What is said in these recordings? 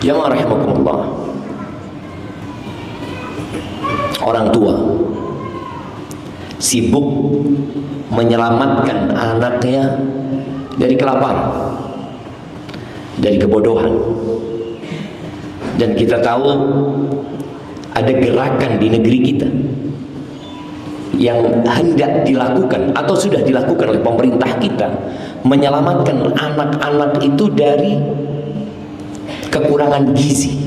Jamaah rahimakumullah, orang tua sibuk menyelamatkan anaknya dari kelaparan, dari kebodohan. Dan kita tahu ada gerakan di negeri kita yang hendak dilakukan atau sudah dilakukan oleh pemerintah kita, menyelamatkan anak-anak itu dari kekurangan gizi,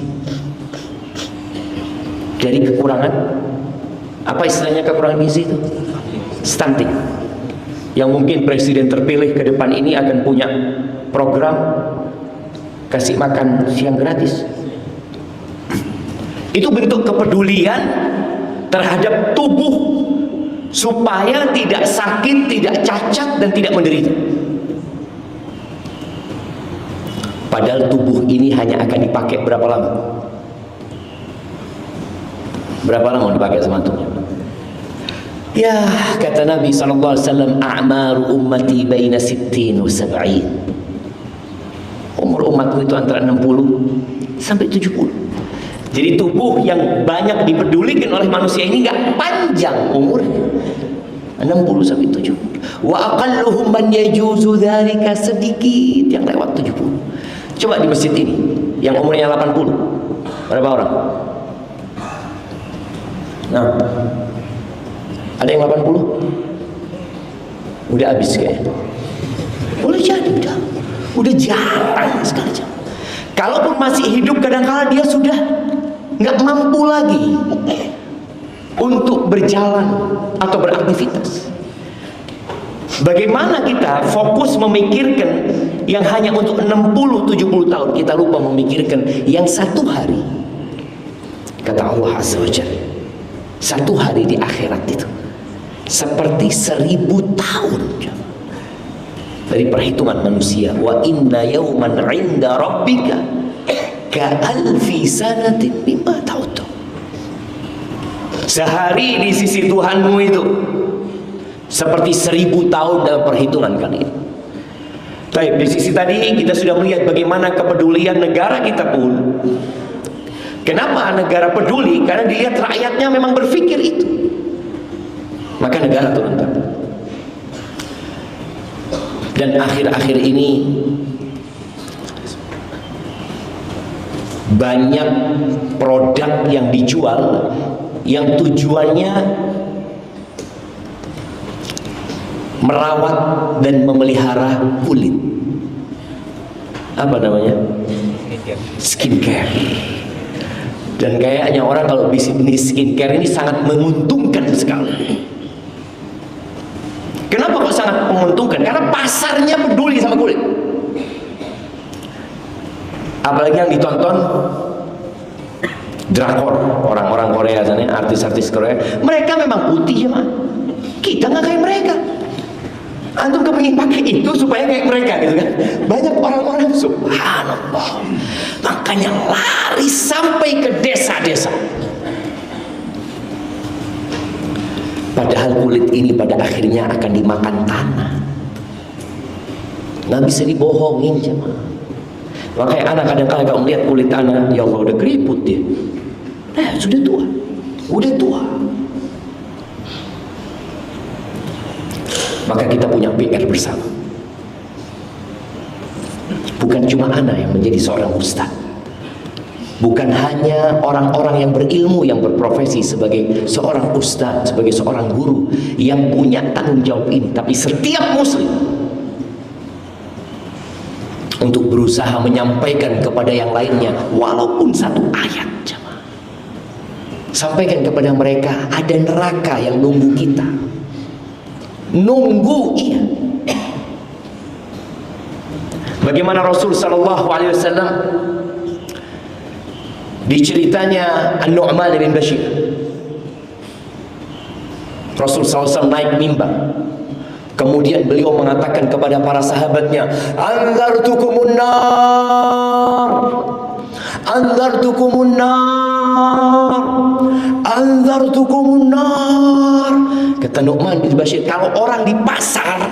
dari kekurangan, apa istilahnya kekurangan gizi itu? Stunting. Yang mungkin presiden terpilih ke depan ini akan punya program kasih makan siang gratis. Itu bentuk kepedulian terhadap tubuh supaya tidak sakit, tidak cacat, dan tidak menderita. Padahal tubuh ini hanya akan dipakai berapa lama? Berapa lama dipakai sama tubuh? Ya, kata Nabi SAW, a'maru ummati baina 60 wa 70. Umur umatku itu antara 60 sampai 70. Jadi tubuh yang banyak dipedulikan oleh manusia ini nggak panjang umurnya, 60 sampai 70. Wa aqalluhum man yajuzu dzalika, sedikit yang lewat 70. Coba di masjid ini yang umurnya 80, berapa orang? Nah, ada yang 80? Udah habis kayaknya. Boleh jadi udah jarang sekali. Kalaupun masih hidup, kadang-kala dia sudah nggak mampu lagi untuk berjalan atau beraktivitas. Bagaimana kita fokus memikirkan yang hanya untuk 60-70 tahun, kita lupa memikirkan yang satu hari. Kata Allah Azza wa Jalla, satu hari di akhirat itu seperti 1000 tahun dari perhitungan manusia. Wa inna yawman 'inda rabbika ka'alfi sanatin mimma ta'uddu. Sehari di sisi Tuhanmu itu seperti 1000 tahun dalam perhitungan kalian. Baik, di sisi tadi kita sudah melihat bagaimana kepedulian negara kita pun. Kenapa negara peduli? Karena dilihat rakyatnya memang berpikir itu, maka negara turun tangan. Dan akhir-akhir ini banyak produk yang dijual yang tujuannya merawat dan memelihara kulit. Apa namanya? Skincare. Dan kayaknya orang kalau bisnis skincare ini sangat menguntungkan sekali. Kenapa kok sangat menguntungkan? Karena pasarnya peduli sama kulit. Apalagi yang ditonton drakor, orang-orang Korea sana, artis-artis Korea, mereka memang putih ya mah. Kita nggak kayak mereka. Antum kepingin pakai itu supaya kayak mereka gitu kan. Banyak orang-orang, subhanallah, makanya lari sampai ke desa-desa. Padahal kulit ini pada akhirnya akan dimakan tanah. Nggak bisa dibohongin jemaah. Makanya anak kadang-kadang kalau melihat kulit anak, ya Allah udah keriput dia. Sudah tua, udah tua. Maka kita punya PR bersama. Bukan cuma anak yang menjadi seorang ustaz. Bukan hanya orang-orang yang berilmu yang berprofesi sebagai seorang ustaz, sebagai seorang guru yang punya tanggung jawab ini, tapi setiap muslim untuk berusaha menyampaikan kepada yang lainnya walaupun satu ayat. Sampaikan kepada mereka ada neraka yang nunggu kita. Nunggu, iya. Bagaimana Rasul sallallahu alaihi wasallam diceritanya An-Nu'man bin Bashir. Rasul SAW naik mimbar, kemudian beliau mengatakan kepada para sahabatnya, anzartukumun nar, anzartukumun nar, anzartukumun nar. Kata Nu'man bin Bashir, kalau orang di pasar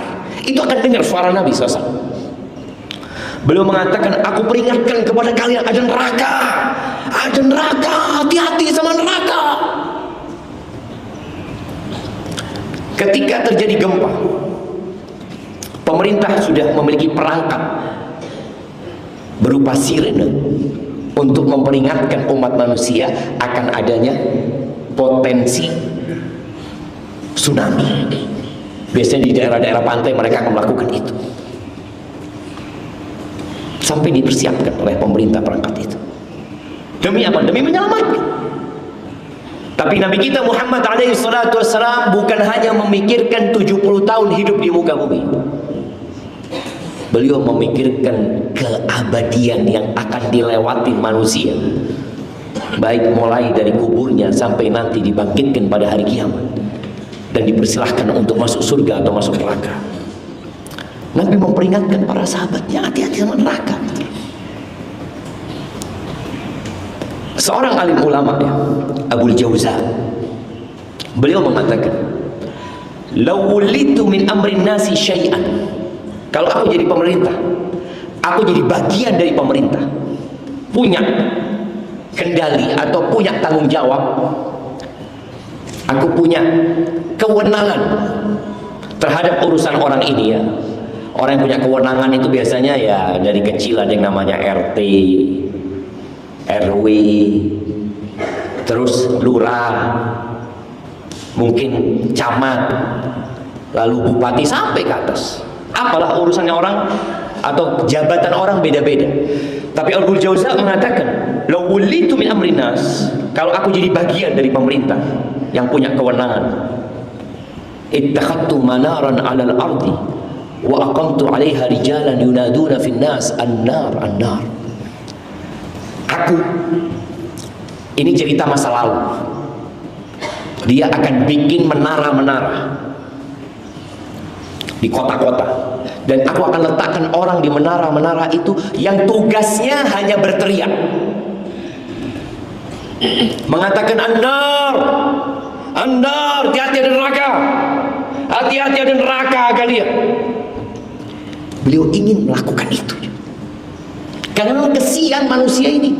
itu akan dengar suara Nabi SAW. Beliau mengatakan, aku peringatkan kepada kalian ada neraka. Ada neraka, hati-hati sama neraka. Ketika terjadi gempa, pemerintah sudah memiliki perangkat berupa sirene untuk memperingatkan umat manusia akan adanya potensi tsunami. Biasanya di daerah-daerah pantai mereka akan melakukan itu. Sampai dipersiapkan oleh pemerintah perangkat itu. Demi apa? Demi menyelamatkan. Tapi Nabi kita Muhammad alaihi salatu wassalam bukan hanya memikirkan 70 tahun hidup di muka bumi. Beliau memikirkan keabadian yang akan dilewati manusia, baik mulai dari kuburnya sampai nanti dibangkitkan pada hari kiamat dan dipersilahkan untuk masuk surga atau masuk neraka. Nabi memperingatkan para sahabatnya, hati-hati sama neraka. Seorang alim ulama ya, Abul Jauza, beliau mengatakan, "Law wulitu min amrin nasi syai'an." Kalau aku jadi pemerintah, aku jadi bagian dari pemerintah, punya kendali atau punya tanggung jawab, aku punya kewenangan terhadap urusan orang ini ya. Orang yang punya kewenangan itu biasanya ya dari kecil ada yang namanya RT, RW, terus lurah, mungkin camat, lalu bupati sampai ke atas. Apalah urusannya orang atau jabatan orang beda-beda. Tapi Abul Jauza mengatakan, "Law wulitu min amrin nas," kalau aku jadi bagian dari pemerintah yang punya kewenangan, ittakhadtu manaran 'alal ardi wa aqamtu 'alaiha rijalan yunaduna fin nas an-nar an-nar. Aku, ini cerita masa lalu, dia akan bikin menara-menara di kota-kota, dan aku akan letakkan orang di menara-menara itu yang tugasnya hanya berteriak, mengatakan an-nar, an-nar, hati-hati ada neraka, hati-hati ada neraka kalian. Beliau ingin melakukan itu karena kesian manusia ini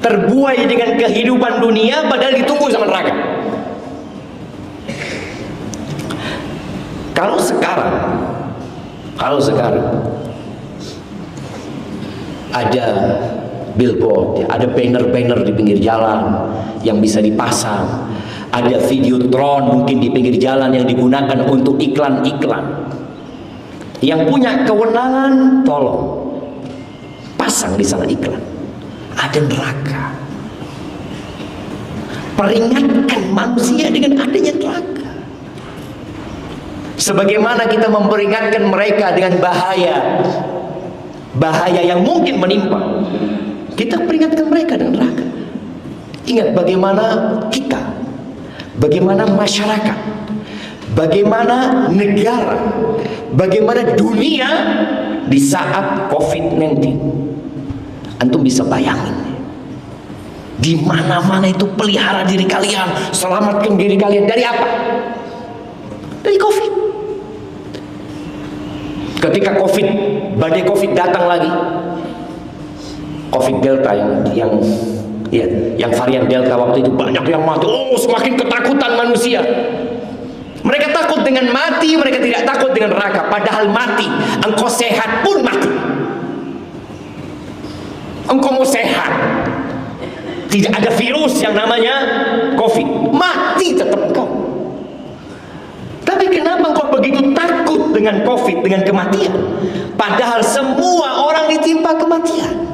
terbuai dengan kehidupan dunia padahal ditunggu sama neraka. Kalau sekarang ada billboard, ada banner-banner di pinggir jalan yang bisa dipasang, ada videotron mungkin di pinggir jalan yang digunakan untuk iklan-iklan. Yang punya kewenangan tolong pasang di sana iklan, ada neraka. Peringatkan manusia dengan adanya neraka. Sebagaimana kita memperingatkan mereka dengan bahaya yang mungkin menimpa, kita peringatkan mereka dengan neraka. Ingat bagaimana kita, bagaimana masyarakat, bagaimana negara, bagaimana dunia di saat COVID-19. Antum bisa bayangin, di mana-mana itu pelihara diri kalian, selamatkan diri kalian dari apa? Dari COVID. Ketika badai COVID datang lagi, COVID Delta yang varian Delta waktu itu banyak yang mati. Oh, semakin ketakutan manusia. Mereka takut dengan mati, mereka tidak takut dengan neraka. Padahal mati, engkau sehat pun mati. Engkau mau sehat, tidak ada virus yang namanya COVID, mati tetap engkau. Tapi kenapa engkau begitu takut dengan COVID, dengan kematian? Padahal semua orang ditimpa kematian.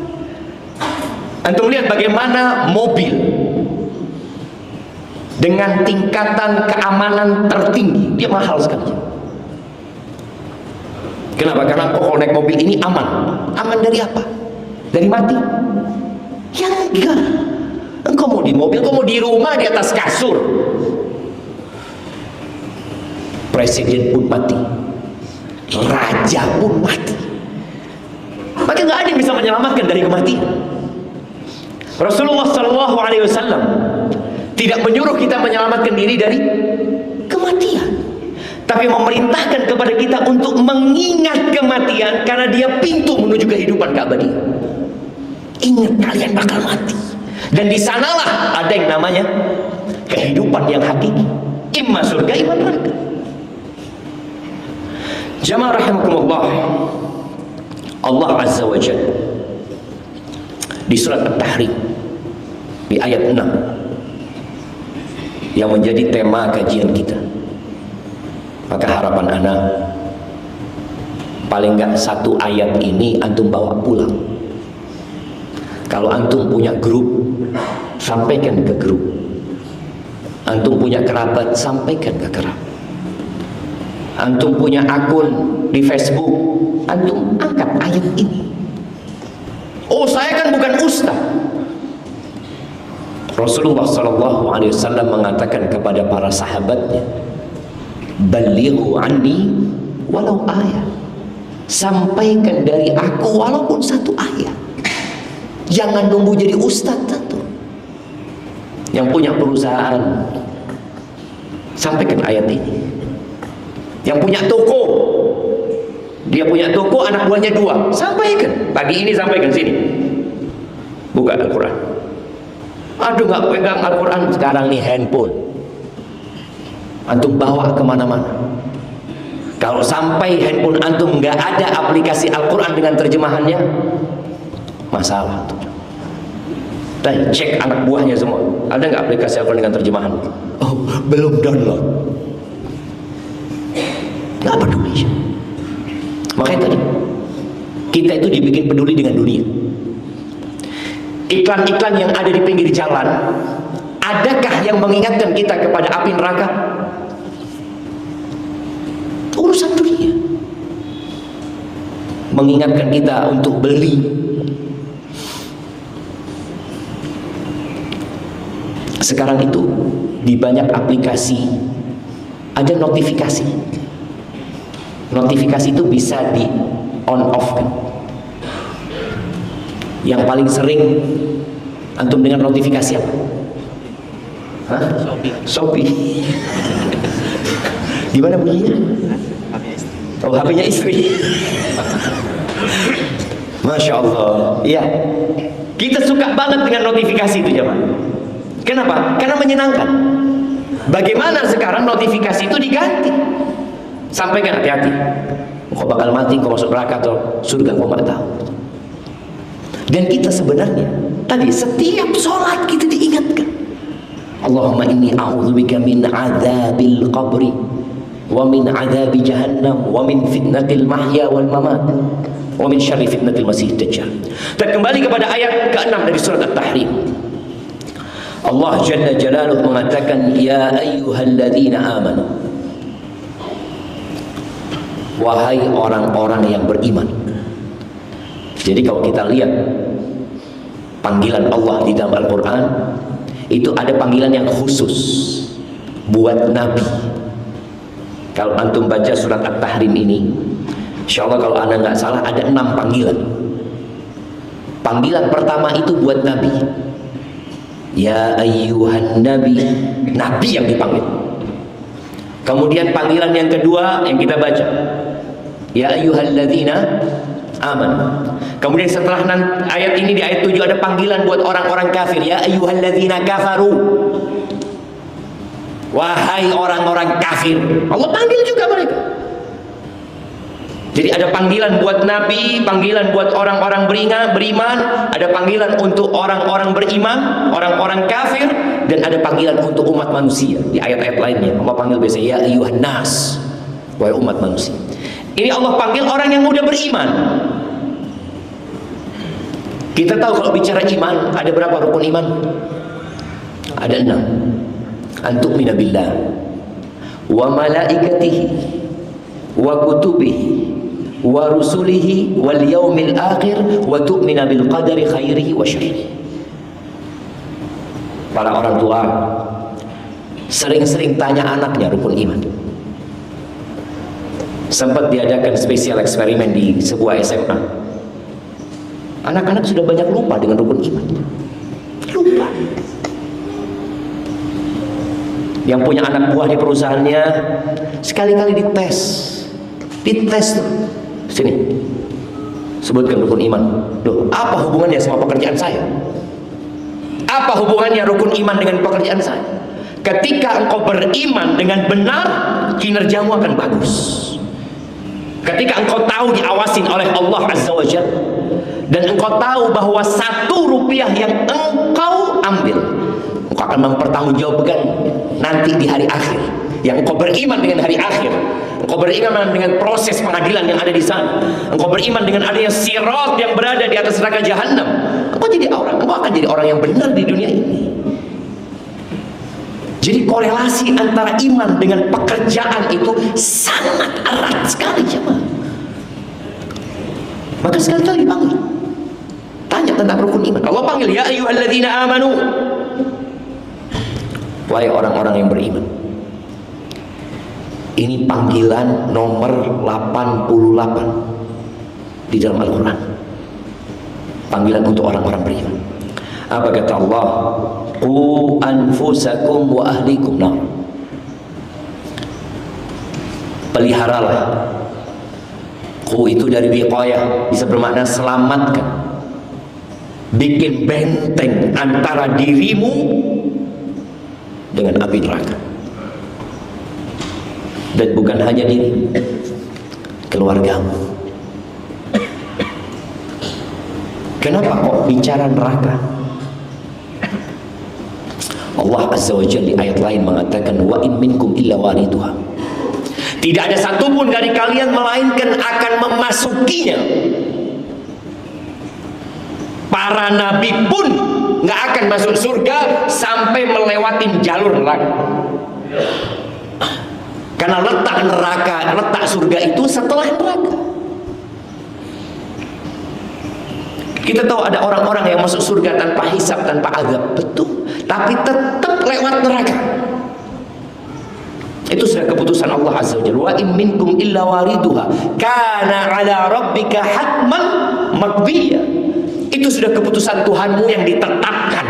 Antum lihat bagaimana mobil dengan tingkatan keamanan tertinggi, dia mahal sekali. Kenapa? Karena kalau naik mobil ini aman. Aman dari apa? Dari mati? Ya enggak. Engkau mau di mobil, engkau mau di rumah, di atas kasur. Presiden pun mati, raja pun mati. Maka nggak ada yang bisa menyelamatkan dari kematian. Rasulullah SAW tidak menyuruh kita menyelamatkan diri dari kematian, tapi memerintahkan kepada kita untuk mengingat kematian, karena dia pintu menuju kehidupan keabadian. Ingat kalian bakal mati, dan di sanalah ada yang namanya kehidupan yang hakiki, imma surga imma neraka. Jamaah rahimakumullah, Allah Azza wa Jalla di surat At-Tahrim di ayat 6 yang menjadi tema kajian kita. Maka harapan anak, paling enggak satu ayat ini antum bawa pulang. Kalau antum punya grup, sampaikan ke grup. Antum punya kerabat, sampaikan ke kerabat. Antum punya akun di Facebook, antum angkat ayat ini. Oh, saya kan bukan ustaz. Rasulullah SAW mengatakan kepada para sahabatnya, balighu anni walau ayat. Sampaikan dari aku walaupun satu ayat. Jangan nunggu jadi ustaz tentu. Yang punya perusahaan, sampaikan ayat ini. Yang punya toko, dia punya toko, anak buahnya 2, sampaikan. Pagi ini sampaikan sini. Buka Al-Quran. Aduh, nggak pegang Al-Quran. Sekarang nih handphone, antum bawa kemana-mana. Kalau sampai handphone antum nggak ada aplikasi Al-Quran dengan terjemahannya, masalah tuh. Dan cek anak buahnya semua, ada nggak aplikasi Al-Quran dengan terjemahan? Oh, belum download. Nggak peduli. Makanya tadi kita itu dibikin peduli dengan dunia. Iklan-iklan yang ada di pinggir jalan, adakah yang mengingatkan kita kepada api neraka? Urusan dunia. Mengingatkan kita untuk beli. Sekarang itu di banyak aplikasi ada notifikasi. Notifikasi itu bisa di on off kan. Yang paling sering antum dengar notifikasi apa? Hah? Shopee. Gimana bunyinya? Oh, HP-nya istri. Masya Allah. Iya. Kita suka banget dengan notifikasi itu, jemaah. Kenapa? Karena menyenangkan. Bagaimana sekarang notifikasi itu diganti? Sampaikan, hati-hati. Kau bakal mati, kau masuk neraka atau surga, kau nggak tahu. Dan kita sebenarnya tadi setiap sholat kita diingatkan. Allahumma inni a'udzubika min adzabil qabri wa min adzabi jahannam wa min fitnatil mahya wal mamat wa min syarri fitnatil masih dajjal. Dan kembali kepada ayat ke-6 dari surat At-Tahrim. Allah Jalla Jalaluhu mengatakan, ya ayyuhalladzina amanu, wahai orang-orang yang beriman. Jadi kalau kita lihat panggilan Allah di dalam Al-Quran, itu ada panggilan yang khusus buat Nabi. Kalau antum baca surat At-Tahrim ini, insya Allah kalau anda nggak salah ada 6 panggilan. Panggilan pertama itu buat Nabi. Ya ayyuhan Nabi, Nabi yang dipanggil. Kemudian panggilan yang kedua yang kita baca, ya ayyuhalladzina aman. Kemudian setelah ayat ini di ayat 7 ada panggilan buat orang-orang kafir, ya ayyuhalladzina kafaru, wahai orang-orang kafir. Allah panggil juga mereka. Jadi ada panggilan buat Nabi, panggilan buat orang-orang beriman, ada panggilan untuk orang-orang beriman, orang-orang kafir, dan ada panggilan untuk umat manusia. Di ayat-ayat lainnya Allah panggil biasanya ya ayyuhan nas, wahai umat manusia. Ini Allah panggil orang yang udah beriman. Kita tahu kalau bicara iman, ada berapa rukun iman? Ada 6. Antu'mina billah wa malaikatihi wa kutubihi wa rusulihi wal yaumil akhir wa tu'mina bil qadari khairihi wa syarrihi. Para orang tua sering-sering tanya anaknya rukun iman. Sempat diadakan spesial eksperimen di sebuah SMA. Anak-anak sudah banyak lupa dengan rukun iman. Lupa. yang punya anak buah di perusahaannya, sekali-kali dites tuh. Sini, sebutkan rukun iman. Loh, apa hubungannya sama pekerjaan saya? Apa hubungannya rukun iman dengan pekerjaan saya? Ketika engkau beriman dengan benar, kinerjamu akan bagus. Ketika engkau tahu diawasin oleh Allah Azza wa Jalla, dan engkau tahu bahwa 1 rupiah yang engkau ambil, engkau akan mempertanggungjawabkan nanti di hari akhir. Yang engkau beriman dengan hari akhir, engkau beriman dengan proses pengadilan yang ada di sana, engkau beriman dengan adanya sirat yang berada di atas neraka jahanam, engkau akan jadi orang yang benar di dunia ini. Jadi korelasi antara iman dengan pekerjaan itu sangat erat sekali, jemaah. Maka sekali-kali dipanggil, tanya tentang rukun iman. Allah panggil, ya ayyuhalladzina amanu, wahai orang-orang yang beriman. Ini panggilan nomor 88 di dalam Al-Quran. Panggilan untuk orang-orang beriman. Apa kata Allah? Qu anfusakum wa ahlikum nar. Peliharalah. Qu itu dari wiqayah, bisa bermakna selamatkan. Bikin benteng antara dirimu dengan api neraka. Dan bukan hanya diri, keluargamu. Kenapa kok bicara neraka? Allah Azza wa Jalla di ayat lain mengatakan, wa in minkum illa wariduha. Tidak ada satupun dari kalian melainkan akan memasukinya. Para nabi pun nggak akan masuk surga sampai melewati jalur neraka. Karena letak surga itu setelah neraka. Kita tahu ada orang-orang yang masuk surga tanpa hisab, tanpa azab, betul, tapi tetap lewat neraka. Itu sudah keputusan Allah Azza wa Jalla. Wa in minkum illa wariduha kana ala rabbika hatman maqdiya. Itu sudah keputusan Tuhanmu yang ditetapkan.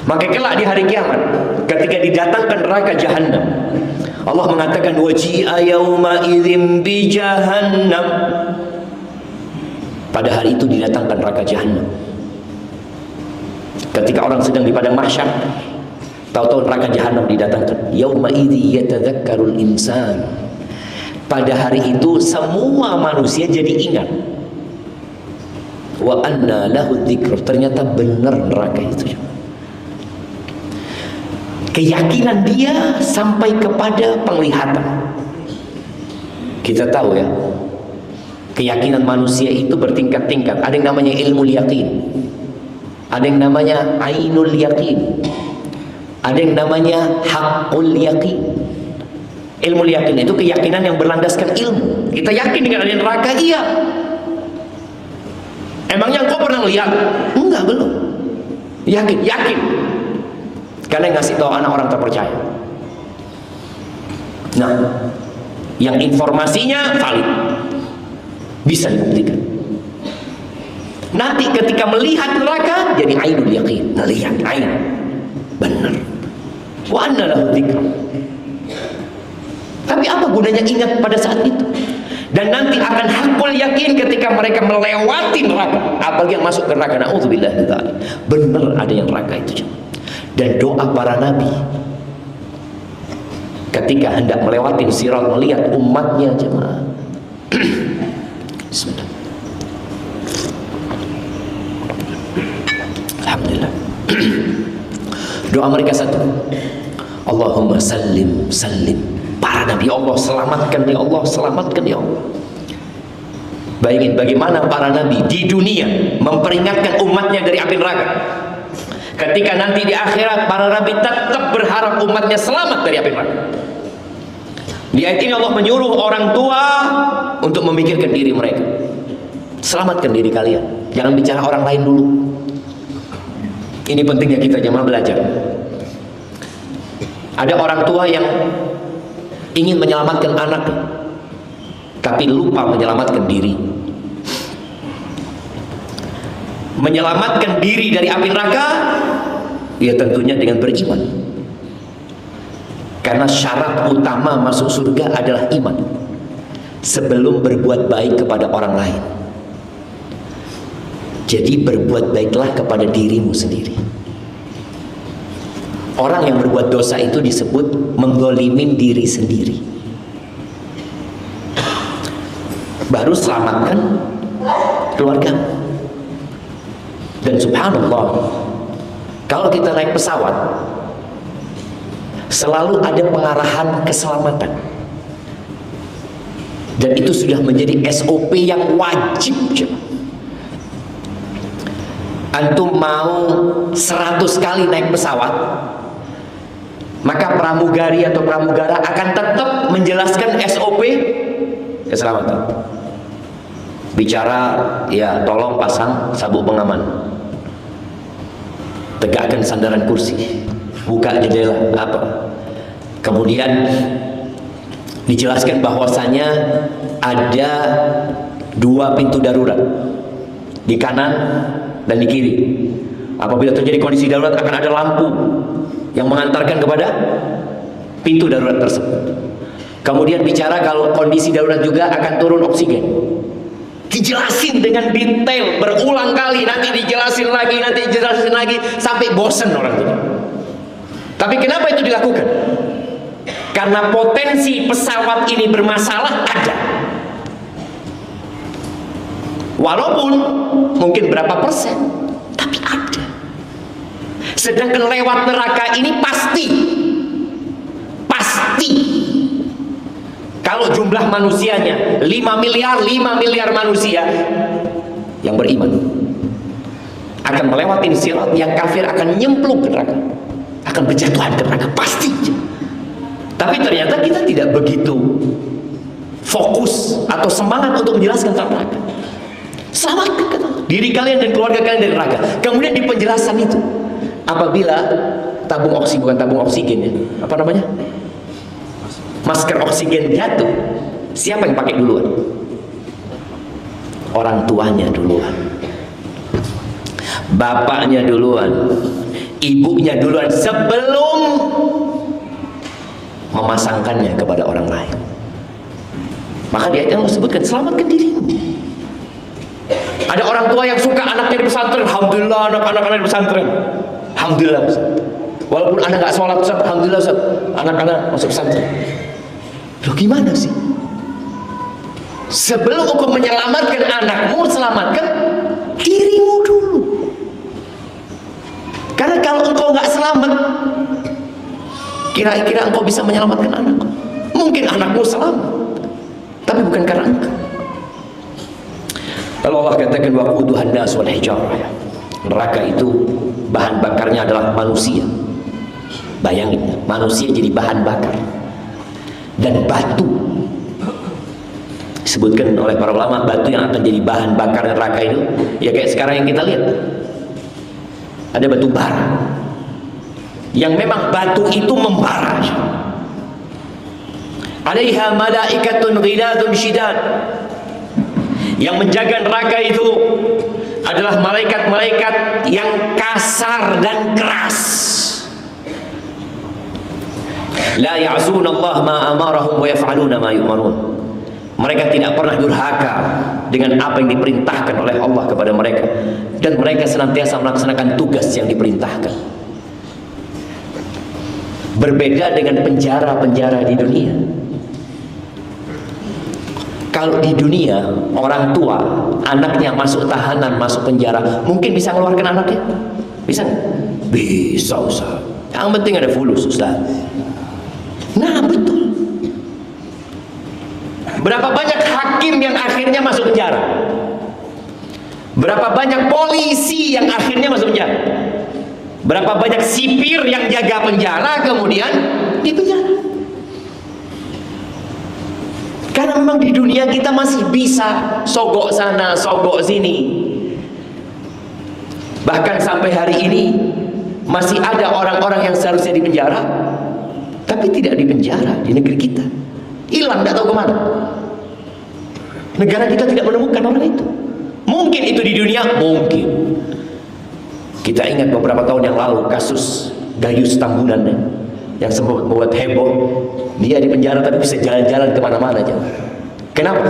Maka kelak di hari kiamat, ketika didatangkan neraka jahanam, Allah mengatakan waji'a yauma idzin bi jahannam. Pada hari itu didatangkan neraka jahanam. Ketika orang sedang di padang mahsyar, tahu-tahu neraka jahanam didatangkan. Yauma idzi yatadzakkarul insan. Pada hari itu semua manusia jadi ingat. Wa anna lahu dzikr. Ternyata benar neraka itu. Keyakinan dia sampai kepada penglihatan. Kita tahu ya, keyakinan manusia itu bertingkat-tingkat. Ada yang namanya ilmu yakin, ada yang namanya ainul yakin, ada yang namanya haqqul yakin. Ilmu yakin itu keyakinan yang berlandaskan ilmu. Kita yakin dengan adanya neraka, iya. Emangnya engkau pernah lihat? Enggak, belum. Yakin. Karena yang ngasih tahu anak orang terpercaya. Nah, yang informasinya valid, bisa dibuktikan. Nanti ketika melihat neraka jadi ainul yakin, melihat ain, benar. Wa anna lahu dzikr. Tapi apa gunanya ingat pada saat itu? Dan nanti akan hakul yakin ketika mereka melewati neraka, apalagi yang masuk ke neraka. Nauzubillah min dzalik. Benar ada yang neraka itu. Dan doa para nabi ketika hendak melewati sirat, melihat umatnya, jemaah. Bismillah. Alhamdulillah. Doa mereka satu, Allahumma sallim sallim. Para nabi, Allah selamatkan ya Allah, selamatkan ya Allah. Bayangin bagaimana para nabi di dunia memperingatkan umatnya dari api neraka. Ketika nanti di akhirat para nabi tetap berharap umatnya selamat dari api neraka. Di ayat ini Allah menyuruh orang tua untuk memikirkan diri mereka. Selamatkan diri kalian, jangan bicara orang lain dulu. Ini pentingnya kita jemaah belajar. Ada orang tua yang ingin menyelamatkan anak, tapi lupa menyelamatkan diri. Menyelamatkan diri dari api neraka, ya tentunya dengan beriman. Karena syarat utama masuk surga adalah iman sebelum berbuat baik kepada orang lain. Jadi berbuat baiklah kepada dirimu sendiri. Orang yang berbuat dosa itu disebut menggolimin diri sendiri. Baru selamatkan keluarga. Dan subhanallah, kalau kita naik pesawat selalu ada pengarahan keselamatan. Dan itu sudah menjadi SOP yang wajib. Antum mau 100 kali naik pesawat, maka pramugari atau pramugara akan tetap menjelaskan SOP keselamatan. Bicara, ya tolong pasang sabuk pengaman, tegakkan sandaran kursi, buka jendela, apa. Kemudian dijelaskan bahwasanya ada 2 pintu darurat, di kanan dan di kiri. Apabila terjadi kondisi darurat akan ada lampu yang mengantarkan kepada pintu darurat tersebut. Kemudian bicara kalau kondisi darurat juga akan turun oksigen. Dijelasin dengan detail berulang kali, nanti dijelasin lagi, sampai bosan orang itu. Tapi kenapa itu dilakukan? Karena potensi pesawat ini bermasalah ada. Walaupun mungkin berapa persen, tapi ada. Sedangkan lewat neraka ini pasti. Kalau jumlah manusianya 5 miliar manusia yang beriman akan melewati sirat, yang kafir akan nyemplung ke neraka, akan berjatuhan ke neraka pasti. Tapi ternyata kita tidak begitu fokus atau semangat untuk menjelaskan tentang neraka. Selamatkan diri kalian dan keluarga kalian dari neraka. Kemudian di penjelasan itu, apabila tabung oksigen, bukan tabung oksigen ya, apa namanya, masker oksigen jatuh, siapa yang pakai duluan? Orang tuanya duluan, bapaknya duluan, ibunya duluan, sebelum memasangkannya kepada orang lain. Maka di ayat yang disebutkan, selamatkan dirimu. Ada orang tua yang suka anaknya di pesantren, alhamdulillah anak-anak di pesantren, alhamdulillah. Walaupun anak nggak sholat, alhamdulillah anak-anak masuk pesantren. Loh gimana sih? Sebelum engkau menyelamatkan anakmu, selamatkan dirimu dulu. Karena kalau engkau nggak selamat, kira-kira engkau bisa menyelamatkan anakmu? Mungkin anakmu selamat, tapi bukan karena engkau. Lalu Allah katakan waquduhan nas wal hijarah. Neraka itu bahan bakarnya adalah manusia. Bayangin, manusia jadi bahan bakar dan batu. Disebutkan oleh para ulama, batu yang akan jadi bahan bakar neraka itu ya kayak sekarang yang kita lihat. Ada batu bara yang memang batu itu membara. Alaiha malaikatun ghiladun syidad. Yang menjaga neraka itu adalah malaikat-malaikat yang kasar dan keras. La ya'zuna Allah ma amarahum wa yaf'aluna ma yu'marun. Mereka tidak pernah durhaka dengan apa yang diperintahkan oleh Allah kepada mereka, dan mereka senantiasa melaksanakan tugas yang diperintahkan. Berbeda dengan penjara-penjara di dunia. Kalau di dunia orang tua anaknya masuk tahanan, masuk penjara, mungkin bisa mengeluarkan anaknya? Bisa nggak? Bisa, Ustaz. Yang penting ada fulus, Ustaz. Nah betul. Berapa banyak hakim yang akhirnya masuk penjara? Berapa banyak polisi yang akhirnya masuk penjara? Berapa banyak sipir yang jaga penjara kemudian di penjara? Karena memang di dunia kita masih bisa sogok sana, sogok sini. Bahkan sampai hari ini masih ada orang-orang yang seharusnya di penjara, tapi tidak di penjara di negeri kita. Hilang, tidak tahu kemana. Negara kita tidak menemukan orang itu. Mungkin itu di dunia, mungkin. Kita ingat beberapa tahun yang lalu kasus Gayus Tambunan. yang sempat membuat heboh. Dia di penjara tapi bisa jalan-jalan kemana-mana aja. Kenapa?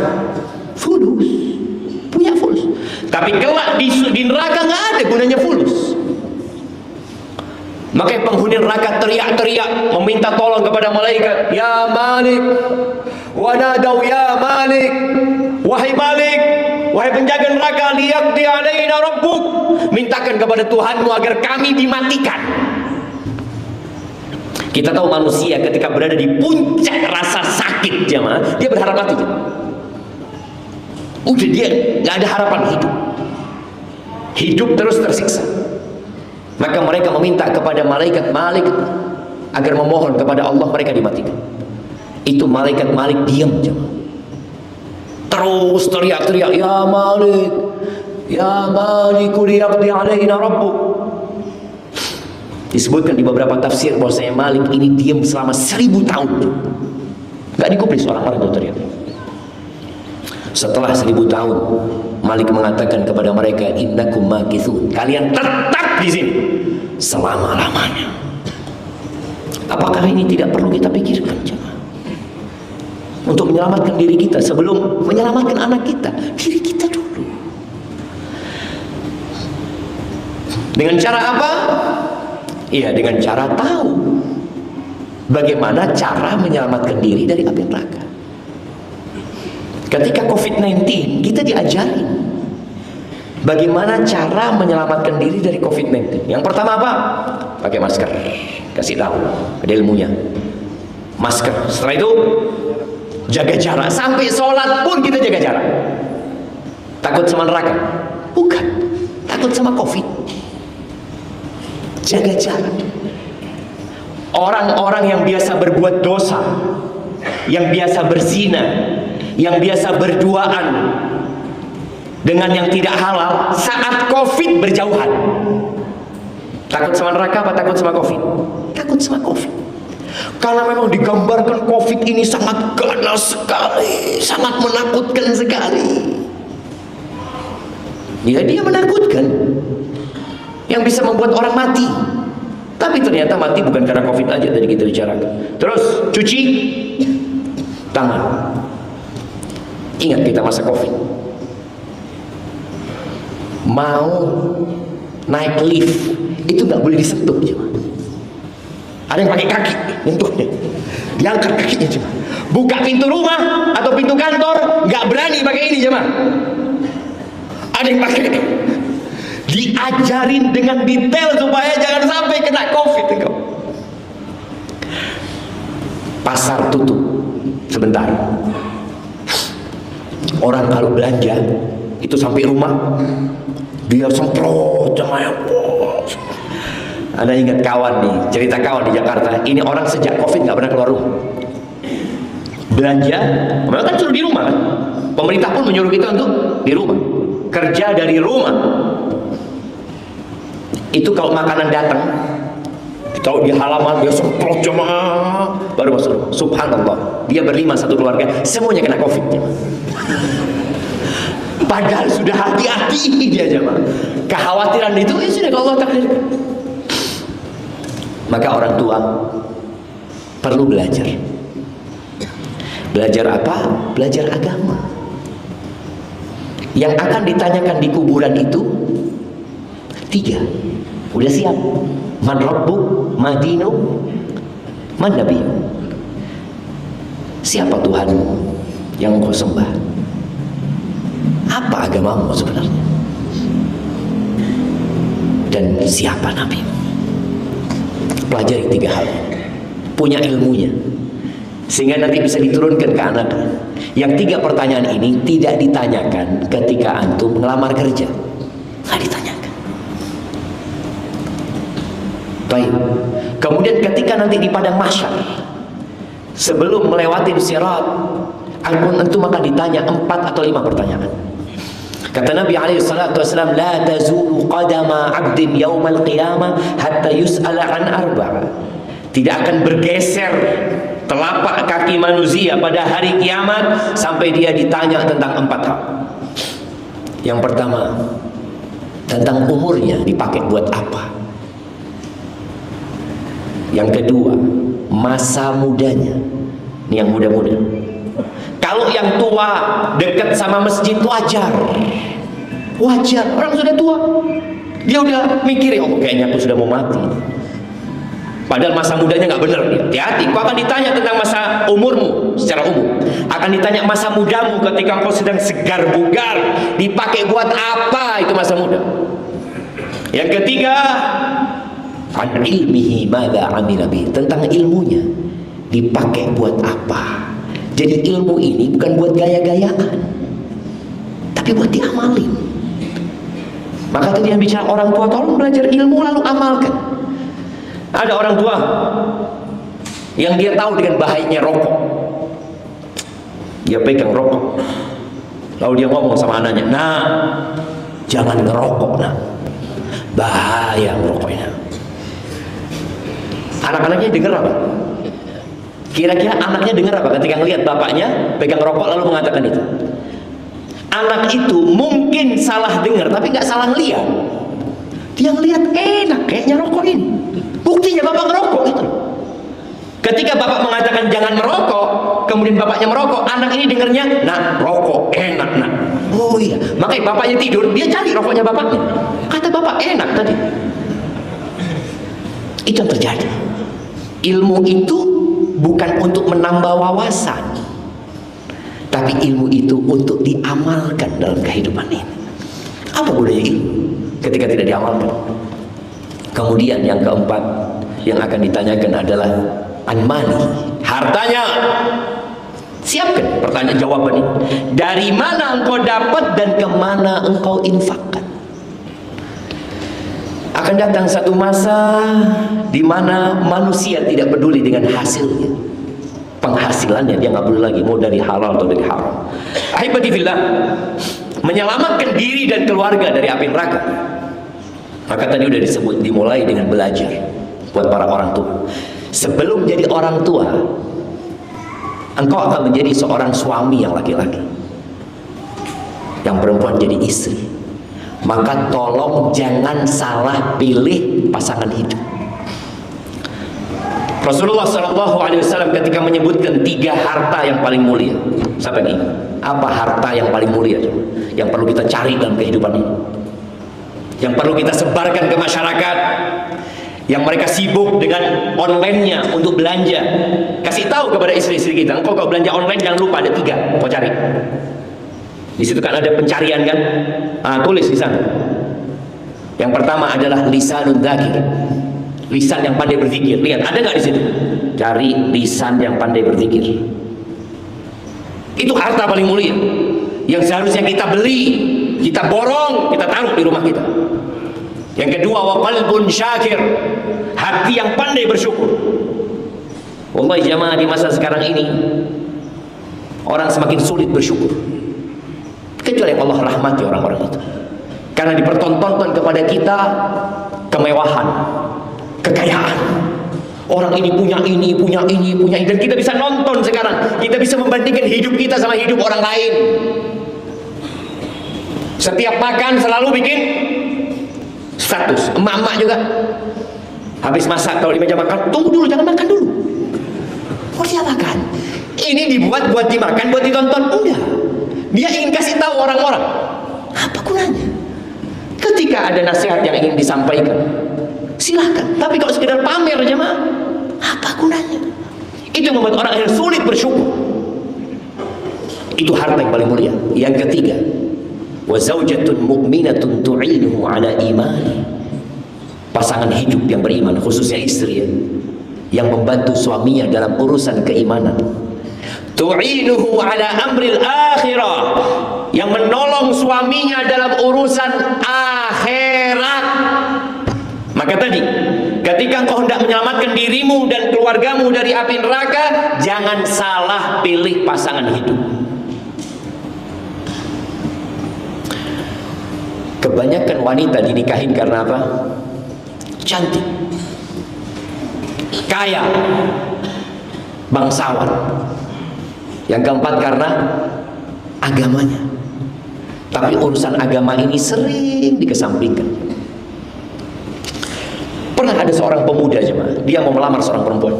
Fulus, punya fulus. Tapi kelak di neraka nggak ada gunanya fulus. Makanya penghuni neraka teriak-teriak meminta tolong kepada malaikat, ya Malik, wanadau ya Malik, wahai Malik, wahai penjaga neraka, liyaqdi alaina rabbuk, mintakan kepada Tuhanmu agar kami dimatikan. Kita tahu manusia ketika berada di puncak rasa sakit, jemaah, dia berharap mati. Udah, dia nggak ada harapan hidup. Hidup terus tersiksa. Maka mereka meminta kepada malaikat Malik agar memohon kepada Allah mereka dimatikan. Itu malaikat Malik diam, jemaah. Terus teriak-teriak, ya Malik, ya Malik, liyaqdi alaina rabbuk. Disebutkan di beberapa tafsir bahwasanya Malik ini diam selama 1000 tahun. Gak digubris orang-orang itu teriak. Setelah 1000 tahun, Malik mengatakan kepada mereka, innakum makithun, kalian tetap di sini selama-lamanya. Apakah ini tidak perlu kita pikirkan, jemaah? Untuk menyelamatkan diri kita sebelum menyelamatkan anak kita, diri kita dulu. Dengan cara apa? Iya, dengan cara tahu bagaimana cara menyelamatkan diri dari api neraka. Ketika COVID-19, kita diajarin bagaimana cara menyelamatkan diri dari COVID-19. Yang pertama apa? Pakai masker. Kasih tahu, ada ilmunya. Masker. Setelah itu jaga jarak. Sampai sholat pun kita jaga jarak. Takut sama neraka? Bukan. Takut sama COVID. Jaga jarak. Orang-orang yang biasa berbuat dosa, yang biasa berzina, yang biasa berduaan dengan yang tidak halal, saat COVID berjauhan. Takut sama neraka apa takut sama COVID? Takut sama COVID. Karena memang digambarkan COVID ini sangat ganas sekali, sangat menakutkan sekali. Ya, dia menakutkan, yang bisa membuat orang mati. Tapi ternyata mati bukan karena COVID aja tadi kita bicarakan. Terus cuci tangan. Ingat kita masa COVID, mau naik lift itu nggak boleh disentuh, cuma ada yang pakai kaki nyentuhnya, diangkat kakinya cuma. Buka pintu rumah atau pintu kantor nggak berani pakai ini, cuma ada yang pakai. Diajarin dengan detail supaya jangan sampai kena COVID. Pasar tutup sebentar. Orang kalau belanja itu sampai rumah dia semprot jemaah. Anda ingat kawan nih, cerita kawan di Jakarta. Ini orang sejak COVID nggak pernah keluar rumah. Belanja, memang kan suruh di rumah kan. Pemerintah pun menyuruh kita untuk di rumah, kerja dari rumah. Itu kalau makanan datang, tahu di halaman dia semprot jemaah, baru masuk rumah. Subhanallah, dia berlima satu keluarga, semuanya kena COVID. Padahal sudah hati-hati dia jemaah. Kekhawatiran itu sudah Allah takdirkan. Maka orang tua perlu belajar. Belajar apa? Belajar agama. Yang akan ditanyakan di kuburan itu 3. Udah siap? Man rabbuk, ma dinuk, man nabiyuk. Siapa Tuhanmu yang kau sembah? Apa agamamu sebenarnya? Dan siapa Nabi? Pelajari 3 hal. Punya ilmunya, sehingga nanti bisa diturunkan ke anak. Yang 3 pertanyaan ini tidak ditanyakan ketika antum ngelamar kerja. Nggak ditanyakan. Baik. Kemudian ketika nanti di padang mahsyar, sebelum melewati sirat, antum akan ditanya 4 atau 5 pertanyaan. Kata Nabi SAW, la tazulu qadama 'abdin yaumal qiyamah hatta yus'ala an 4. Tidak akan bergeser telapak kaki manusia pada hari kiamat sampai dia ditanya tentang 4 hal. Yang pertama, tentang umurnya dipakai buat apa. Yang kedua, masa mudanya. Ini yang muda-muda. Kalau yang tua dekat sama masjid wajar. Wajar, orang sudah tua. Dia udah mikir, oh kayaknya aku sudah mau mati. Padahal masa mudanya nggak benar. Hati-hati, kau akan ditanya tentang masa umurmu secara umum. Akan ditanya masa mudamu ketika kau sedang segar bugar. Dipakai buat apa itu masa muda? Yang ketiga, an ilmihi madza amila bihi, tentang ilmunya. Dipakai buat apa? Jadi ilmu ini bukan buat gaya-gayaan, tapi buat diamalin. Maka tadi yang bicara orang tua, tolong belajar ilmu lalu amalkan. Ada orang tua yang dia tahu dengan bahayanya rokok. Dia pegang rokok, lalu dia ngomong sama anaknya, "Nah, jangan ngerokok, nah. Bahaya rokoknya." Anak-anaknya dengar apa? Kira-kira anaknya dengar apa ketika ngelihat bapaknya pegang rokok lalu mengatakan itu? Anak itu mungkin salah dengar, tapi nggak salah ngelihat. Dia ngelihat enak, kayaknya rokok ini. Buktinya bapak ngerokok itu. Ketika bapak mengatakan jangan merokok, kemudian bapaknya merokok, anak ini dengarnya, nah rokok enak, nah. Oh iya, makanya bapaknya tidur, dia cari rokoknya bapaknya. Kata bapak enak tadi. Itu yang terjadi. Ilmu itu bukan untuk menambah wawasan, tapi ilmu itu untuk diamalkan dalam kehidupan ini. Apa gunanya ilmu ketika tidak diamalkan? Kemudian yang keempat yang akan ditanyakan adalah an-mali, hartanya. Siapkan pertanyaan jawaban ini. Dari mana engkau dapat dan kemana engkau infakkan? Akan datang satu masa di mana manusia tidak peduli dengan hasilnya, penghasilannya dia nggak peduli lagi mau dari halal atau dari haram. Ahibati fillah, menyelamatkan diri dan keluarga dari api neraka. Maka tadi udah disebut, dimulai dengan belajar buat para orang tua. Sebelum jadi orang tua, engkau akan menjadi seorang suami yang laki-laki, yang perempuan jadi istri. Maka tolong jangan salah pilih pasangan hidup. Rasulullah SAW ketika menyebutkan 3 harta yang paling mulia, siapa yang ingat? Apa harta yang paling mulia yang perlu kita cari dalam kehidupan ini, yang perlu kita sebarkan ke masyarakat, yang mereka sibuk dengan online-nya untuk belanja? Kasih tahu kepada istri-istri kita, engkau kalau belanja online jangan lupa ada 3 kau cari. Di situ kan ada pencarian kan? Tulis di sana. Yang pertama adalah lisanun dzakir, lisan yang pandai berzikir. Lihat, ada nggak di situ? Cari lisan yang pandai berzikir. Itu harta paling mulia yang seharusnya kita beli, kita borong, kita taruh di rumah kita. Yang kedua, wa qalbun syakir, hati yang pandai bersyukur. Wallahi jamaah, di masa sekarang ini orang semakin sulit bersyukur, kecuali yang Allah rahmati orang-orang itu. Karena dipertontonkan kepada kita kemewahan, kekayaan. Orang ini punya ini, punya ini, punya ini. Dan kita bisa nonton sekarang, kita bisa membandingkan hidup kita sama hidup orang lain. Setiap makan selalu bikin status. Emak-emak juga habis masak, kalau di meja makan, tunggu dulu, jangan makan dulu. Oh dia makan, ini dibuat buat dimakan, buat ditonton? Enggak. Dia ingin kasih tahu orang-orang. Apa gunanya? Ketika ada nasihat yang ingin disampaikan, silahkan. Tapi kalau sekedar pamer jemaah, apa gunanya? Itu yang membuat orang akhirnya sulit bersyukur. Itu harta yang paling mulia. Yang ketiga, wa zaujatun mu'minatun tu'inuhu ala imani, pasangan hidup yang beriman, khususnya istri ya, yang membantu suaminya dalam urusan keimanan. Tu'inuhu ala amril akhirah, yang menolong suaminya dalam urusan akhirat. Maka tadi, ketika engkau hendak menyelamatkan dirimu dan keluargamu dari api neraka, jangan salah pilih pasangan hidup. Kebanyakan wanita dinikahin karena apa? Cantik, kaya, bangsawan. Yang keempat karena agamanya. Tapi urusan agama ini sering dikesampingkan. Pernah ada ada seorang pemuda jemaah, dia mau melamar seorang perempuan.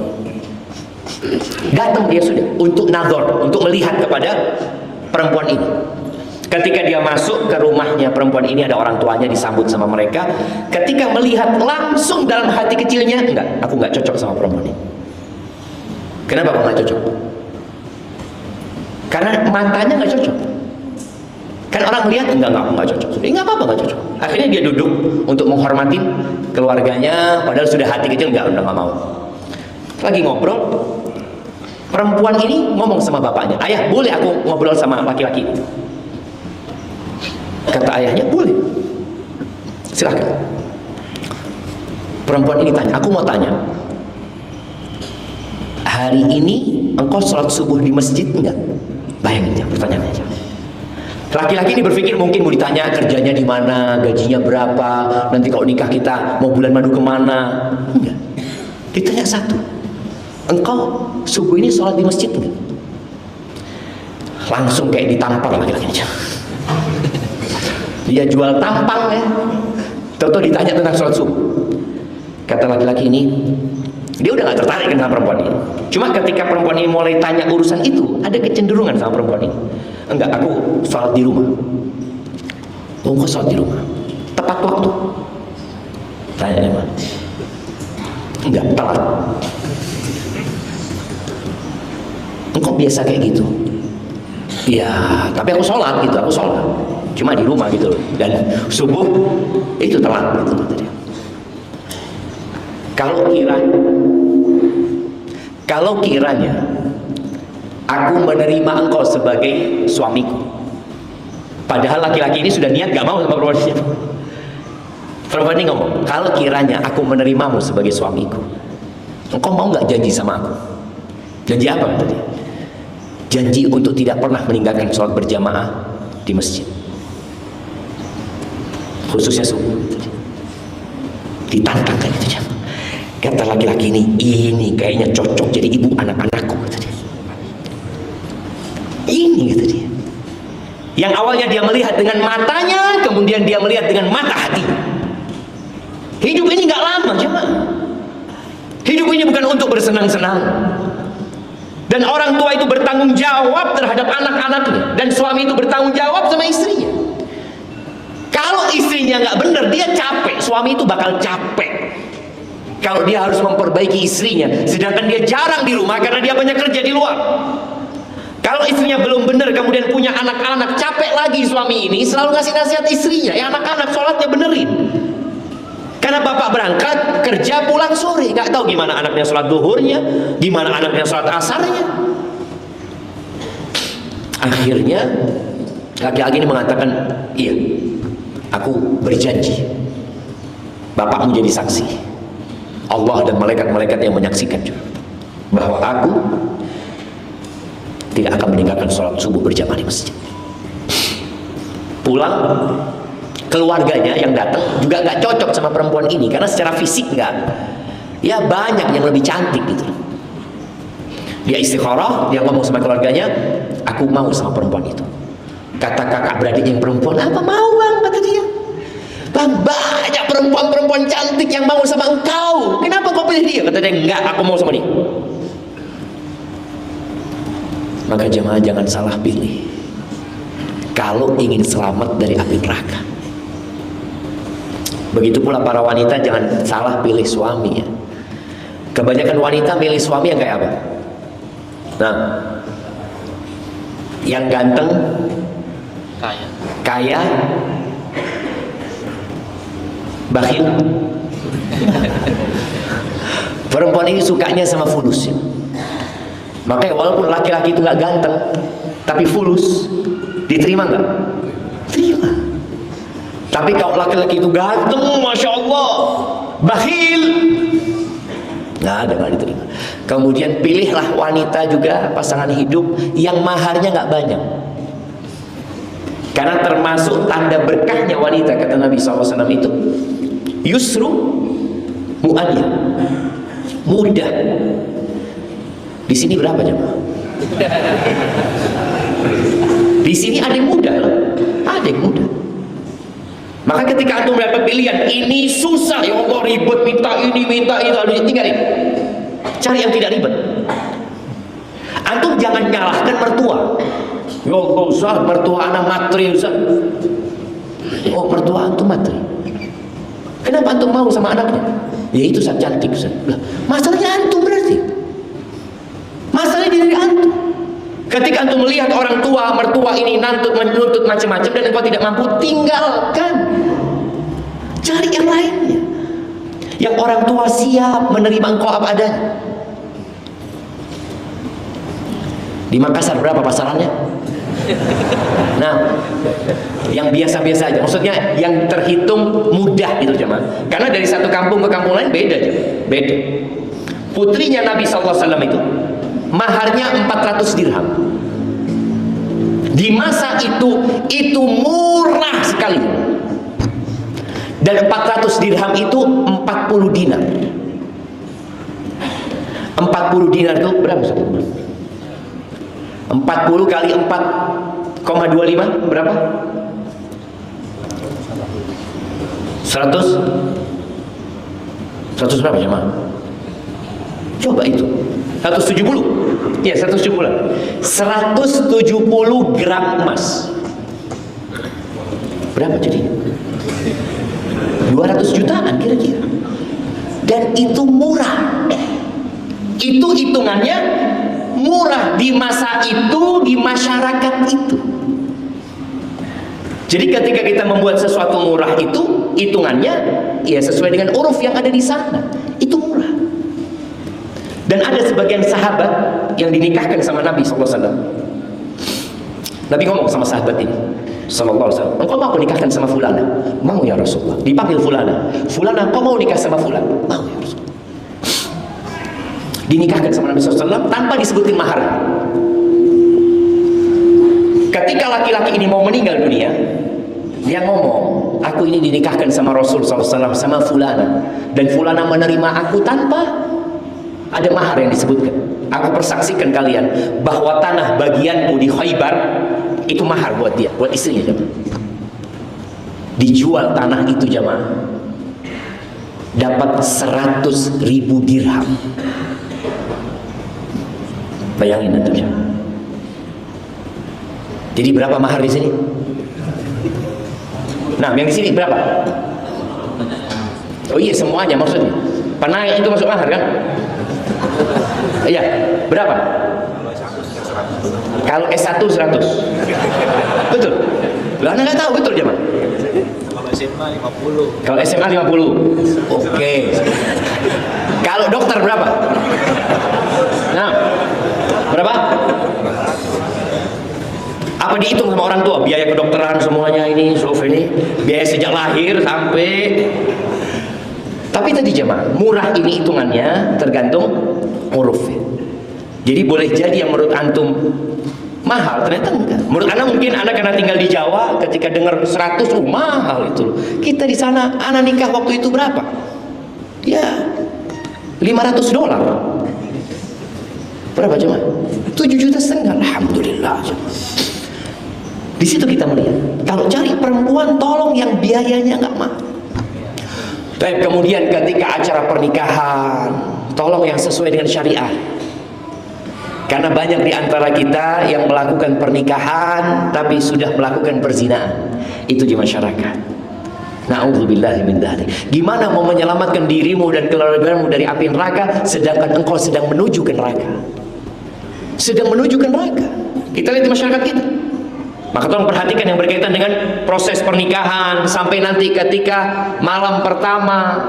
Datang dia sudah untuk nazar, untuk melihat kepada perempuan ini. Ketika dia masuk ke rumahnya perempuan ini, ada orang tuanya, disambut sama mereka. Ketika melihat, langsung dalam hati kecilnya, enggak, aku nggak cocok sama perempuan ini. Kenapa aku nggak cocok? Karena matanya nggak cocok. Kan orang lihat, enggak, aku nggak cocok. Enggak apa-apa, nggak cocok. Akhirnya dia duduk untuk menghormati keluarganya, padahal sudah hati kecil, udah nggak mau. Lagi ngobrol, perempuan ini ngomong sama bapaknya, ayah, boleh aku ngobrol sama laki-laki ini? Kata ayahnya, boleh, silahkan. Perempuan ini tanya, aku mau tanya, hari ini engkau sholat subuh di masjid enggak? Bayangin aja pertanyaannya aja. Laki-laki ini berpikir mungkin mau ditanya kerjanya di mana, gajinya berapa, nanti kalau nikah kita mau bulan madu kemana. Enggak, ditanya satu, engkau subuh ini sholat di masjid enggak? Langsung kayak ditampar laki-laki aja. Dia jual tampang ya. Tahu-tahu ditanya tentang sholat subuh. Kata laki-laki ini, dia udah gak tertarik dengan perempuan ini. Cuma ketika perempuan ini mulai tanya urusan itu, ada kecenderungan sama perempuan ini. Enggak, aku sholat di rumah. Oh, engkau sholat di rumah? Tepat waktu? Tanya emang. Enggak, telat. Engkau biasa kayak gitu? Ya, tapi aku sholat gitu, aku sholat. Cuma di rumah gitu. Dan subuh itu telat gitu. Kalau kiranya aku menerima engkau sebagai suamiku, padahal laki-laki ini sudah niat gak mau sama perempuan ini. Perempuan ini ngomong, kalau kiranya aku menerimamu sebagai suamiku, engkau mau gak janji sama aku? Janji apa tadi? Janji untuk tidak pernah meninggalkan sholat berjamaah di masjid, khususnya subuh. Ditantang kayak gitu. Kata laki-laki ini kayaknya cocok jadi ibu anak-anakku, kata dia. Ini, kata dia. Yang awalnya dia melihat dengan matanya, kemudian dia melihat dengan mata hati. Hidup ini nggak lama, jemaah. Hidup ini bukan untuk bersenang-senang. Dan orang tua itu bertanggung jawab terhadap anak-anaknya, dan suami itu bertanggung jawab sama istrinya. Kalau istrinya nggak benar, dia capek. Suami itu bakal capek kalau dia harus memperbaiki istrinya, sedangkan dia jarang di rumah karena dia banyak kerja di luar. Kalau istrinya belum benar, kemudian punya anak-anak, capek lagi suami ini selalu ngasih nasihat istrinya, ya anak-anak sholatnya benerin. Karena bapak berangkat kerja pulang sore, nggak tahu gimana anaknya sholat duhurnya, gimana anaknya sholat asarnya. Akhirnya laki-laki ini mengatakan, iya, aku berjanji, bapakmu jadi saksi, Allah dan malaikat-malaikat yang menyaksikan juga, bahwa aku tidak akan meninggalkan sholat subuh berjamaah di masjid. Pulang, keluarganya yang datang juga nggak cocok sama perempuan ini, karena secara fisik nggak, ya banyak yang lebih cantik gitu. Dia istikharah, dia ngomong sama keluarganya, aku mau sama perempuan itu. Kata kakak beradik yang perempuan, apa mau bang, kata dia. Bang, banyak perempuan-perempuan cantik yang mau sama engkau, kenapa kau pilih dia? Kata dia, enggak, aku mau sama dia. Maka jemaah jangan salah pilih kalau ingin selamat dari api neraka. Begitu pula para wanita jangan salah pilih suami ya. Kebanyakan wanita milih suami yang kayak apa? Nah, yang ganteng, kaya, bakhil. Perempuan ini sukanya sama fulus ya. Makanya walaupun laki-laki itu gak ganteng tapi fulus, diterima nggak? Terima. Tapi kalau laki-laki itu ganteng, masya Allah, bakhil, nggak ada, nggak diterima. Kemudian pilihlah wanita juga, pasangan hidup yang maharnya nggak banyak, karena termasuk tanda berkahnya wanita, kata Nabi SAW itu yusru mu'adiyah, mudah. Di sini berapa jemaah? Di sini ada yang muda loh, ada yang muda. Maka ketika antum mendapat pilihan, ini susah ya Allah, ribet, minta ini, tinggalin. Cari yang tidak ribet. Antum jangan nyalahkan mertua. Ya Allah Ustaz, mertua anak matri Ustaz. Oh, mertua antum matri. Kenapa antum mau sama anaknya? Ya itu Ustaz, cantik Ustaz. Masalahnya antum berarti. Masalahnya diri antum. Ketika antum melihat orang tua, mertua ini menuntut macam-macam dan engkau tidak mampu, tinggalkan. Cari yang lainnya. Yang orang tua siap menerima engkau apa adanya. Di Makassar berapa pasarannya? Nah, yang biasa-biasa aja. Maksudnya yang terhitung mudah itu jemaah. Karena dari satu kampung ke kampung lain beda aja. Beda. Putrinya Nabi SAW itu maharnya 400 dirham. Di masa itu murah sekali. Dan 400 dirham itu 40 dinar. 40 dinar itu berapa? 40 kali 4,25 berapa? 100 berapa jemaah? Coba itu 170. Ya 170. 170 gram emas. Berapa jadi? 200 jutaan kira-kira. Dan itu murah. Itu hitungannya murah di masa itu, di masyarakat itu. Jadi ketika kita membuat sesuatu murah itu, hitungannya ya sesuai dengan uruf yang ada di sana. Itu murah. Dan ada sebagian sahabat yang dinikahkan sama Nabi SAW. Nabi ngomong sama sahabat ini SAW, engkau mau nikahkan sama fulana? Mau ya Rasulullah. Dipanggil fulana. Fulana, engkau mau nikah sama fulana? Mau ya Rasulullah. Dinikahkan sama Nabi SAW tanpa disebutin mahar. Ketika laki-laki ini mau meninggal dunia, dia ngomong, aku ini dinikahkan sama Rasul SAW, sama fulana, dan fulana menerima aku tanpa ada mahar yang disebutkan. Aku persaksikan kalian bahwa tanah bagianku di Khaybar itu mahar buat dia, buat istrinya jemaah. Dijual tanah itu jemaah, dapat 100.000 dirham. Bayangin antum ya. Jadi berapa mahar di sini? Nah, yang di sini berapa? Oh iya, semuanya maksudnya. Penaik itu masuk mahar kan? Iya, berapa? Kalau S1 100. Betul. Lah Anda nggak tahu betul jemaah. Kalau SMA 50. Kalau SMA 50. Oke. Kalau dokter berapa? Nah, berapa? Apa dihitung sama orang tua? Biaya kedokteran semuanya ini, ini, biaya sejak lahir sampai. Tapi tadi jemaah, murah ini hitungannya tergantung uruf. Jadi boleh jadi yang menurut antum mahal, ternyata enggak. Menurut anak mungkin anak karena tinggal di Jawa, ketika dengar 100 mahal itu. Kita di sana, anak nikah waktu itu berapa? Ya, $500. Berapa jemaah? 7,5 juta. Alhamdulillah jemaah. Di situ kita melihat, kalau cari perempuan tolong yang biayanya nggak mahal. Tapi kemudian ketika acara pernikahan, tolong yang sesuai dengan syariat. Karena banyak di antara kita yang melakukan pernikahan tapi sudah melakukan perzinahan. Itu di masyarakat. Na'udzubillahi min dzalik. Gimana mau menyelamatkan dirimu dan keluargamu dari api neraka sedangkan engkau sedang menuju ke neraka? Sedang menuju ke neraka. Kita lihat di masyarakat kita. Maka tolong perhatikan yang berkaitan dengan proses pernikahan sampai nanti ketika malam pertama.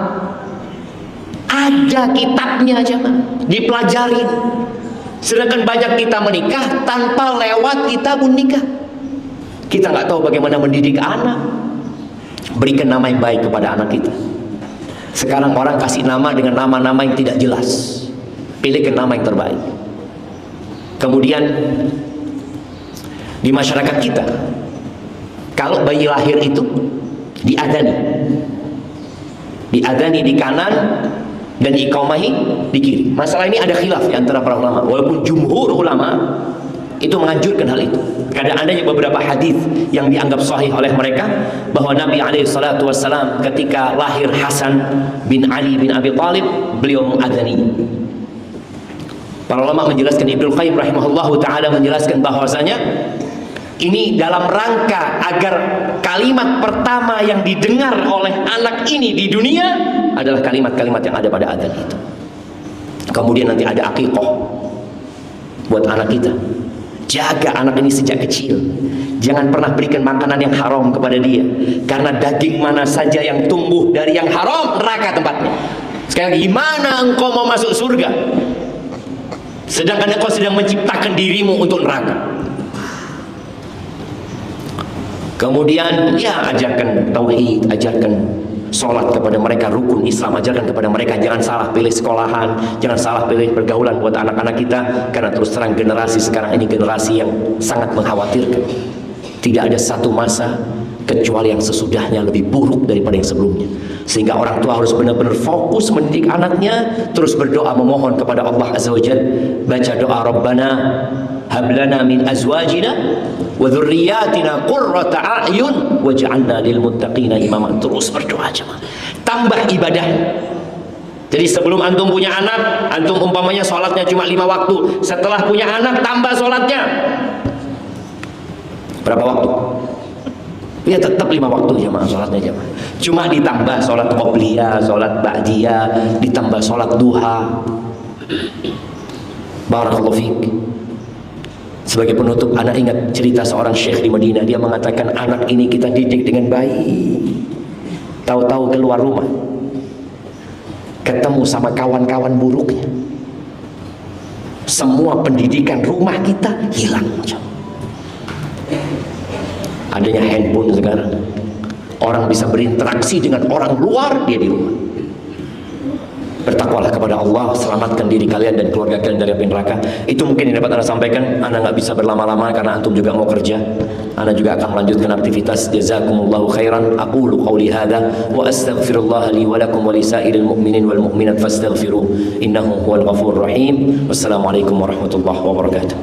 Ada kitabnya aja, dipelajarin. Sedangkan banyak kita menikah tanpa lewat kitabun nikah. Kita nggak tahu bagaimana mendidik anak. Berikan nama yang baik kepada anak kita. Sekarang orang kasih nama dengan nama-nama yang tidak jelas. Pilihkan nama yang terbaik. Kemudian di masyarakat kita, kalau bayi lahir itu diadani di kanan dan iqamahi di kiri. Masalah ini ada khilaf di antara para ulama. Walaupun jumhur ulama itu menganjurkan hal itu. Karena adanya beberapa hadis yang dianggap sahih oleh mereka bahwa Nabi SAW ketika lahir Hasan bin Ali bin Abi Thalib, beliau mengadani. Para ulama menjelaskan, Ibnu Qayyim rahimahullahu taala menjelaskan bahwasanya ini dalam rangka agar kalimat pertama yang didengar oleh anak ini di dunia adalah kalimat-kalimat yang ada pada adzan itu. Kemudian nanti ada akikah buat anak kita. Jaga anak ini sejak kecil. Jangan pernah berikan makanan yang haram kepada dia, karena daging mana saja yang tumbuh dari yang haram, neraka tempatnya. Sekarang gimana engkau mau masuk surga sedangkan engkau sedang menciptakan dirimu untuk neraka? Kemudian ya ajarkan tauhid, ajarkan sholat kepada mereka, rukun Islam, ajarkan kepada mereka. Jangan salah pilih sekolahan, jangan salah pilih pergaulan buat anak-anak kita, karena terus terang generasi sekarang ini generasi yang sangat mengkhawatirkan. Tidak ada satu masa kecuali yang sesudahnya lebih buruk daripada yang sebelumnya, sehingga orang tua harus benar-benar fokus mendidik anaknya, terus berdoa memohon kepada Allah Azza wa Jalla. Baca doa, Rabbana hablana min azwajina wa dzurriyyatina qurrata a'yun waj'alna lil muttaqina imama. Terus berdoa jemaah, tambah ibadah. Jadi sebelum antum punya anak, antum umpamanya sholatnya cuma 5 waktu. Setelah punya anak, tambah sholatnya berapa waktu? Ya tetap 5 waktu jemaah sholatnya jemaah. Cuma ditambah sholat qobliyah, sholat ba'diyah, ditambah sholat duha. Barakallahu fiik. Sebagai penutup, anak ingat cerita seorang syekh di Madinah. Dia mengatakan, anak ini kita didik dengan baik, tahu-tahu keluar rumah ketemu sama kawan-kawan buruknya, semua pendidikan rumah kita hilang. Adanya handphone sekarang, orang bisa berinteraksi dengan orang luar, dia di rumah. Bertakwalah kepada Allah, selamatkan diri kalian dan keluarga kalian dari api neraka. Itu mungkin yang dapat Anda sampaikan. Anda nggak bisa berlama-lama karena antum juga mau kerja. Anda juga akan melanjutkan aktivitas. Jazakumullahu khairan. Aqulu qawli hadza wa astaghfirullah li wa lakum wa li sa'iril mu'minin wal mu'minat fastaghfiruh innahu huwal ghafurur rahim. Wassalamualaikum warahmatullahi wabarakatuh.